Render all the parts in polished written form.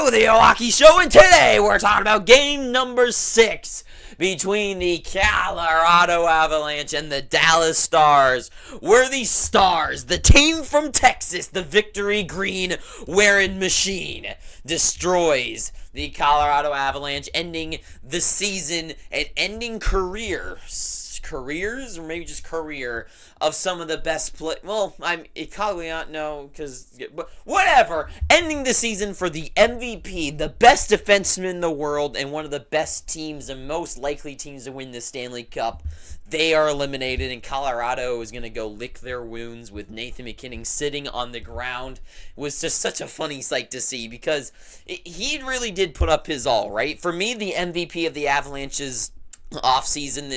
Hello, the Milwaukee Show, and today we're talking about game number 6 between the Colorado Avalanche and the Dallas Stars. Where the Stars, the team from Texas, the victory green wearing machine, destroys the Colorado Avalanche, ending the season and ending careers, or maybe just career, of some of the best play. Well, it probably not, no, because whatever. Ending the season for the MVP, the best defenseman in the world, and one of the best teams and most likely teams to win the Stanley Cup. They are eliminated, and Colorado is going to go lick their wounds with Nathan MacKinnon sitting on the ground. It was just such a funny sight to see because he really did put up his all, right? For me, the MVP of the Avalanche's off-season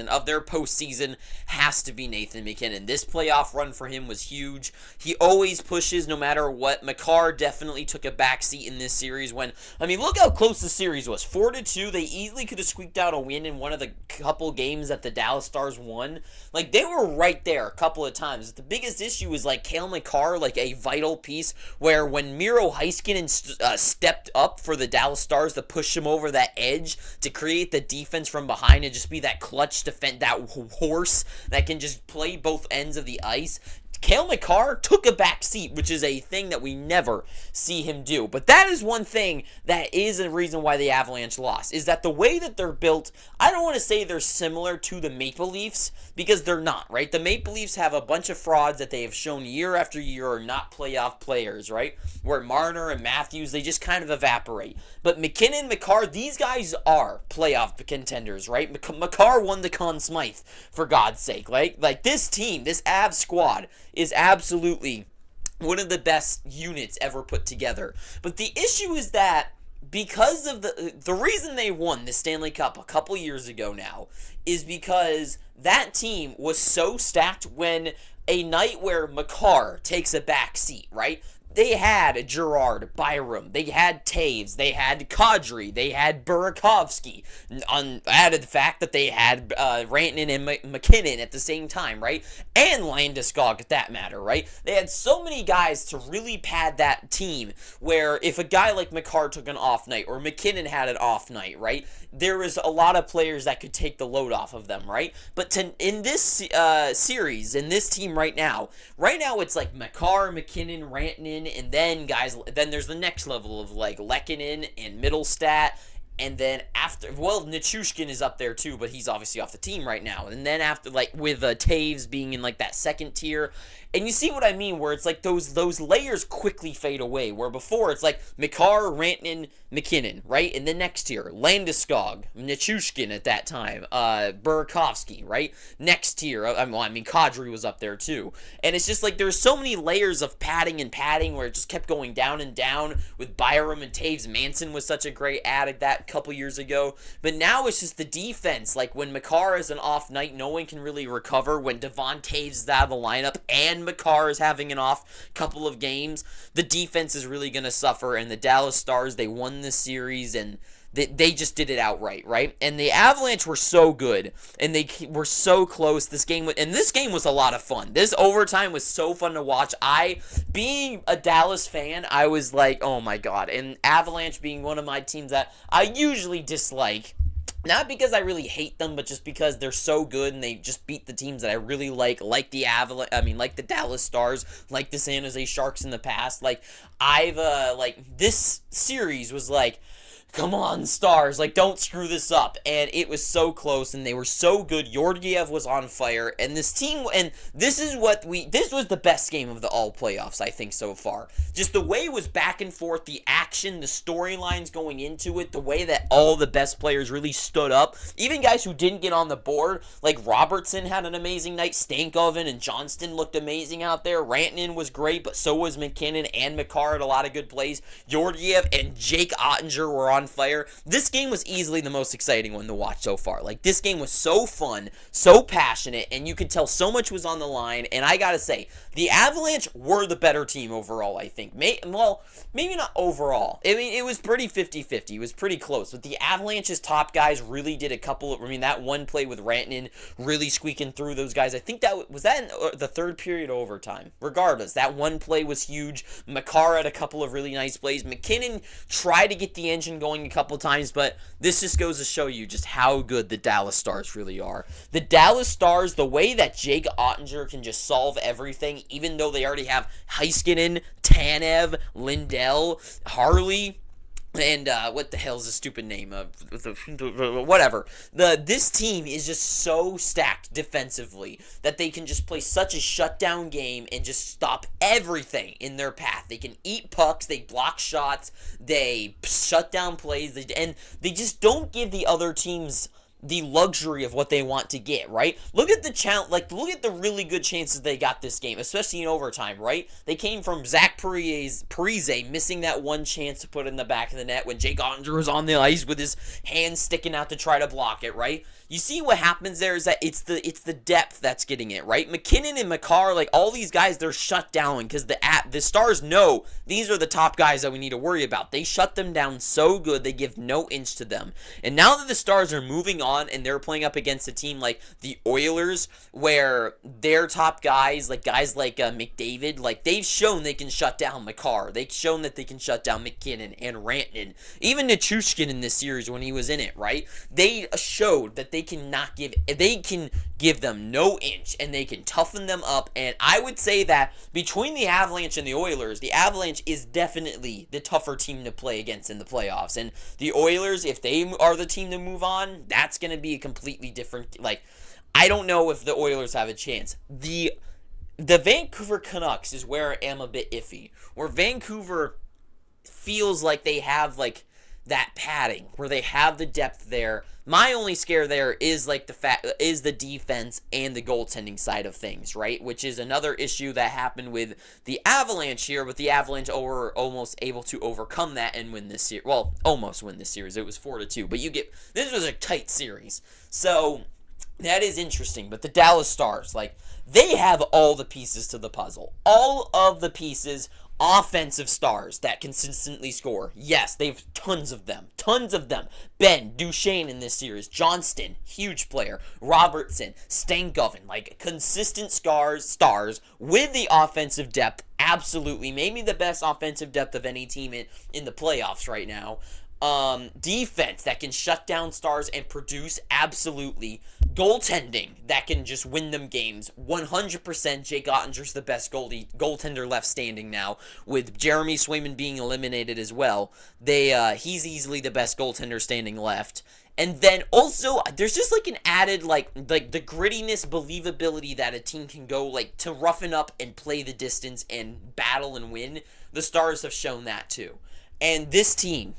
of their postseason has to be Nathan MacKinnon. This playoff run for him was huge. He always pushes no matter what. Makar definitely took a backseat in this series when, look how close the series was. 4-2. They easily could have squeaked out a win in one of the couple games that the Dallas Stars won. They were right there a couple of times. The biggest issue is, Cale Makar, a vital piece where when Miro Heiskanen stepped up for the Dallas Stars to push him over that edge to create the defense from behind and just be that clutch defense, that horse that can just play both ends of the ice. Cale Makar took a back seat, which is a thing that we never see him do. But that is one thing that is a reason why the Avalanche lost, is that the way that they're built, I don't want to say they're similar to the Maple Leafs, because they're not, right? The Maple Leafs have a bunch of frauds that they have shown year after year are not playoff players, right? Where Marner and Matthews, they just kind of evaporate. But MacKinnon, Makar, these guys are playoff contenders, right? Makar won the Conn Smythe, for God's sake. This team, this Av squad, is absolutely one of the best units ever put together. But the issue is that because of the reason they won the Stanley Cup a couple years ago now is because that team was so stacked when a night where Makar takes a back seat, right? They had Gerard, Byram, they had Taves, they had Kadri, they had Burakovsky. Added the fact that they had Rantanen and MacKinnon at the same time, right? And Landeskog at that matter, right? They had so many guys to really pad that team where if a guy like Makar took an off night or MacKinnon had an off night, right? There was a lot of players that could take the load off of them, right? But in this series, in this team right now it's Makar, MacKinnon, Rantanen, and then there's the next level of Lehkonen and Middlestat, and then after, Nichushkin is up there too, but he's obviously off the team right now. And then after, with Taves being in that second tier, and you see what I mean, where it's those layers quickly fade away. Where before it's Makar, Rantanen, MacKinnon, right? And then next tier, Landeskog, Nichushkin at that time, Burakovsky, right? Next tier, Kadri was up there too. And it's just there's so many layers of padding where it just kept going down and down with Byram and Taves. Manson was such a great add at that couple years ago. But now it's just the defense. When Makar is an off night, no one can really recover. When Devon Taves is out of the lineup and Makar is having an off couple of games, the defense is really going to suffer. And the Dallas Stars, they won this series, and they just did it outright, right? And the Avalanche were so good, and they were so close. This game was a lot of fun. This overtime was so fun to watch. Being a Dallas fan, I was oh my God. And Avalanche being one of my teams that I usually dislike, not because I really hate them, but just because they're so good and they just beat the teams that I really like the Avalanche. Like the Dallas Stars, like the San Jose Sharks in the past. This series was come on, Stars, don't screw this up. And it was so close, and they were so good. Georgiev was on fire, and this team, and this was the best game of the all playoffs, I think, so far. Just the way it was back and forth, the action, the storylines going into it, the way that all the best players really stood up. Even guys who didn't get on the board, Robertson had an amazing night. Stankoven and Johnston looked amazing out there. Rantanen was great, but so was MacKinnon and Makar had a lot of good plays. Georgiev and Jake Ottinger were on fire. This game was easily the most exciting one to watch so far. This game was so fun, so passionate, and you could tell so much was on the line. And I gotta say, The Avalanche were the better team overall, I think. Well, maybe not overall. I mean, it was pretty 50-50. It was pretty close. But the Avalanche's top guys really did a couple of... I mean, that one play with Rantanen really squeaking through those guys. I think that... Was that in the third period overtime? Regardless, that one play was huge. Makar had a couple of really nice plays. McKinnon tried to get the engine going a couple times, but this just goes to show you just how good the Dallas Stars really are. The Dallas Stars, the way that Jake Ottinger can just solve everything, even though they already have Heiskanen, Tanev, Lindell, Harley, and what the hell is the stupid name of whatever. This team is just so stacked defensively that they can just play such a shutdown game and just stop everything in their path. They can eat pucks, they block shots, they shut down plays, and they just don't give the other teams the luxury of what they want to get, right? Look at look at the really good chances they got this game, especially in overtime, right? They came from Zach Parise missing that one chance to put in the back of the net when Jake Ottinger was on the ice with his hand sticking out to try to block it, right? You see what happens there is that it's the depth that's getting it, right? McKinnon and Makar, like all these guys, they're shut down because the Stars know these are the top guys that we need to worry about. They shut them down so good, they give no inch to them. And now that the Stars are moving on and they're playing up against a team like the Oilers, where their top guys like McDavid, like they've shown they can shut down Makar. They've shown that they can shut down McKinnon and Rantanen. Even Nichushkin in this series when he was in it, right? They showed that they can give them no inch and they can toughen them up. And I would say that between the Avalanche and the Oilers, the Avalanche is definitely the tougher team to play against in the playoffs. And the Oilers, if they are the team to move on, that's going to be a completely different, like, I don't know if the Oilers have a chance. The Vancouver Canucks is where I am a bit iffy. Where Vancouver feels like they have like that padding, where they have the depth there. My only scare there is like the defense and the goaltending side of things, right? Which is another issue that happened with the Avalanche here, but the Avalanche were almost able to overcome that and win this series. Well, almost win this series. It was 4-2, but this was a tight series. So that is interesting. But the Dallas Stars, like, they have all the pieces to the puzzle. All of the pieces. Offensive stars that consistently score. Yes, they've tons of them. Tons of them. Ben, Duchesne in this series. Johnston, huge player. Robertson, Stankoven, like consistent stars with the offensive depth. Absolutely. Maybe the best offensive depth of any team in the playoffs right now. Defense that can shut down stars and produce, absolutely. Goaltending that can just win them games. 100% Jake Ottinger's the best goaltender left standing now, with Jeremy Swayman being eliminated as well. He's easily the best goaltender standing left. And then also, there's just like an added, like the grittiness, believability that a team can go, like, to roughen up and play the distance and battle and win. The Stars have shown that too. And this team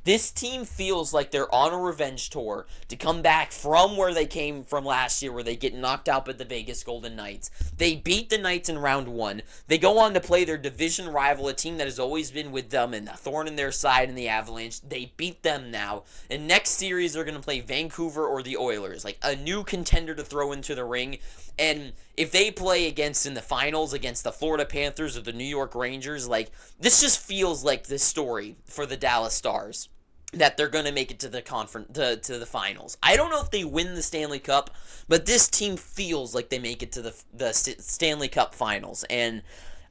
feels like they're on a revenge tour to come back from where they came from last year, where they get knocked out by the Vegas Golden Knights. They beat the Knights in round 1. They go on to play their division rival, a team that has always been with them and a thorn in their side in the Avalanche. They beat them now. And next series, they're going to play Vancouver or the Oilers, like a new contender to throw into the ring. And if they play in the finals against the Florida Panthers or the New York Rangers, like, this just feels like the story for the Dallas Stars, that they're going to make it to the to the finals. I don't know if they win the Stanley Cup, but this team feels like they make it to the Stanley Cup finals. And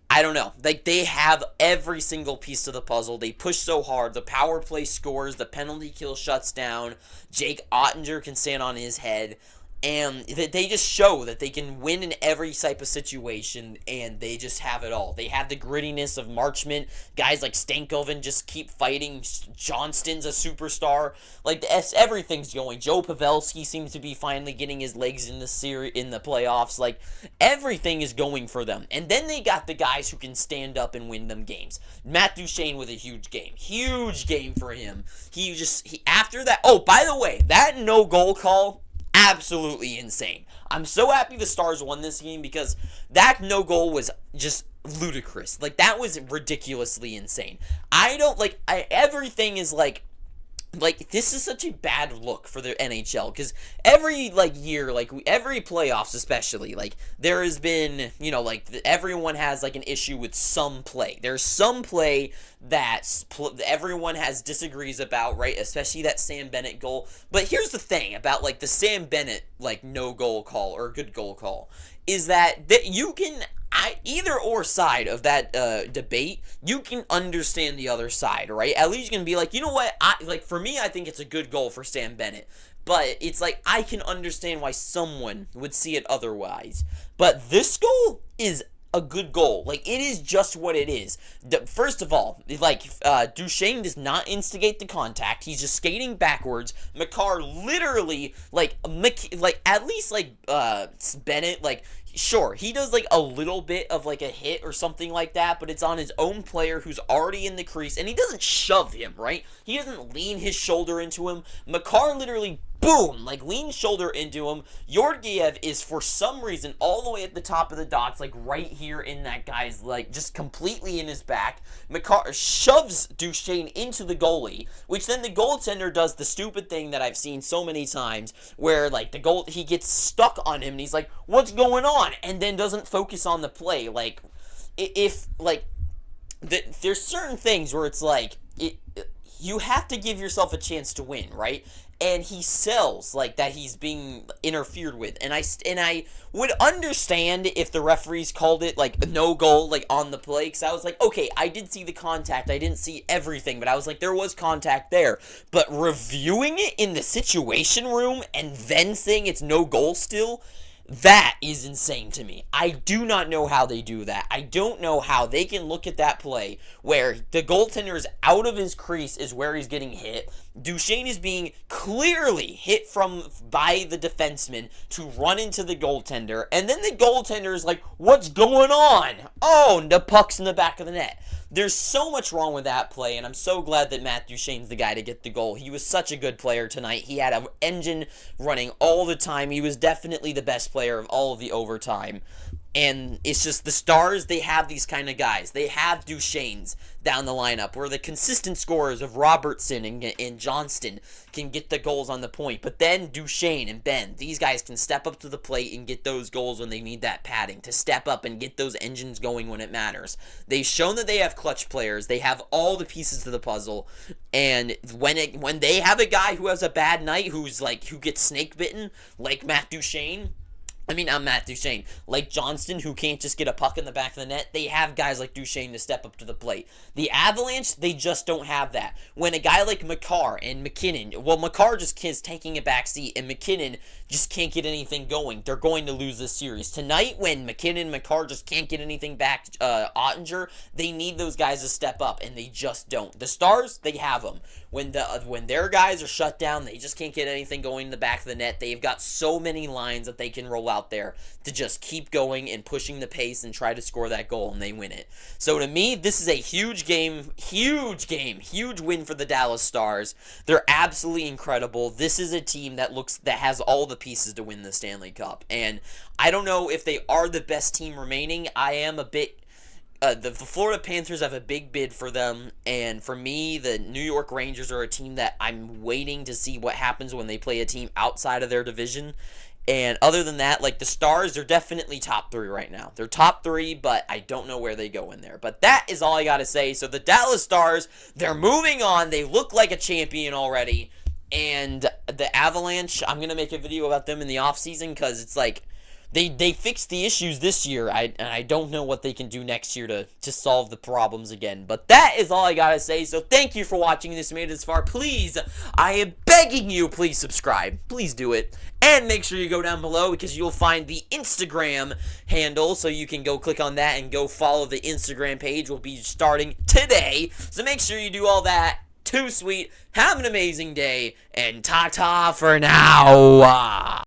I don't know. Like, they have every single piece of the puzzle. They push so hard. The power play scores. The penalty kill shuts down. Jake Ottinger can stand on his head. And they just show that they can win in every type of situation, and they just have it all. They have the grittiness of Marchment. Guys like Stankoven just keep fighting. Johnston's a superstar. Like, everything's going. Joe Pavelski seems to be finally getting his legs in the playoffs. Like, everything is going for them. And then they got the guys who can stand up and win them games. Matt Duchesne with a huge game. Huge game for him. After that, oh, by the way, that no-goal call, absolutely insane. I'm so happy the Stars won this game because that no goal was just ludicrous. Like, that was ridiculously insane. Everything is like, like, this is such a bad look for the NHL, because every, like, year, like, every playoffs especially, like, there has been, you know, like, everyone has, like, an issue with some play. There's some play that everyone has disagrees about, right, especially that Sam Bennett goal. But here's the thing about, like, the Sam Bennett, like, no goal call, or good goal call, is that you can... either or side of that debate, you can understand the other side, right? At least you can be like, you know what? Like, for me, I think it's a good goal for Sam Bennett. But it's like, I can understand why someone would see it otherwise. But this goal is a good goal. Like, it is just what it is. First of all, like, Duchesne does not instigate the contact. He's just skating backwards. Makar literally, like, at least, like, Bennett, like, sure, he does, like, a little bit of, like, a hit or something like that, but it's on his own player who's already in the crease, and he doesn't shove him, right? He doesn't lean his shoulder into him. Makar literally, boom, like, leans shoulder into him. Georgiev is, for some reason, all the way at the top of the dots, like, right here in that guy's, like, just completely in his back. Makar shoves Duchesne into the goalie, which then the goaltender does the stupid thing that I've seen so many times, where, like, he gets stuck on him, and he's like, what's going on? And then doesn't focus on the play. Like, if, like, there's certain things where it's like, you have to give yourself a chance to win, right? And he sells, like, that he's being interfered with. And I would understand if the referees called it, like, no goal, like, on the play. Because I was like, okay, I did see the contact. I didn't see everything. But I was like, there was contact there. But reviewing it in the situation room and then saying it's no goal still... that is insane to me. I do not know how they do that. I don't know how they can look at that play where the goaltender is out of his crease is where he's getting hit. Duchesne is being clearly hit by the defenseman to run into the goaltender. And then the goaltender is like, what's going on? Oh, the puck's in the back of the net. There's so much wrong with that play, and I'm so glad that Matt Duchesne's the guy to get the goal. He was such a good player tonight. He had an engine running all the time. He was definitely the best player of all of the overtime. And it's just the Stars, they have these kind of guys. They have Duchesne's down the lineup where the consistent scorers of Robertson and Johnston can get the goals on the point. But then Duchesne and Ben, these guys can step up to the plate and get those goals when they need that padding, to step up and get those engines going when it matters. They've shown that they have clutch players. They have all the pieces to the puzzle. And when they have a guy who has a bad night, who gets snake bitten, like Matt Duchesne, not Matt Duchesne, like Johnston, who can't just get a puck in the back of the net. They have guys like Duchesne to step up to the plate. The Avalanche, they just don't have that. When a guy like Makar and McKinnon, well, Makar just is taking a back seat, and McKinnon just can't get anything going, they're going to lose this series. Tonight, when McKinnon and Makar just can't get anything back, Ottinger, they need those guys to step up, and they just don't. The Stars, they have them. When their guys are shut down, they just can't get anything going in the back of the net. They've got so many lines that they can roll out there to just keep going and pushing the pace and try to score that goal, and they win it. So to me, this is a huge game, huge win for the Dallas Stars. They're absolutely incredible. This is a team that has all the pieces to win the Stanley Cup, and I don't know if they are the best team remaining. I am a bit... the Florida Panthers have a big bid for them, and for me, the New York Rangers are a team that I'm waiting to see what happens when they play a team outside of their division. And other than that, like the Stars, they're definitely top 3 right now. They're top 3, but I don't know where they go in there. But that is all I got to say. So the Dallas Stars, they're moving on. They look like a champion already. And the Avalanche, I'm going to make a video about them in the offseason because it's like, They fixed the issues this year, and I don't know what they can do next year to solve the problems again. But that is all I gotta say, so thank you for watching this, made it this far. Please, I am begging you, please subscribe. Please do it. And make sure you go down below because you'll find the Instagram handle, so you can go click on that and go follow the Instagram page. We'll be starting today, so make sure you do all that. Too sweet. Have an amazing day, and ta-ta for now.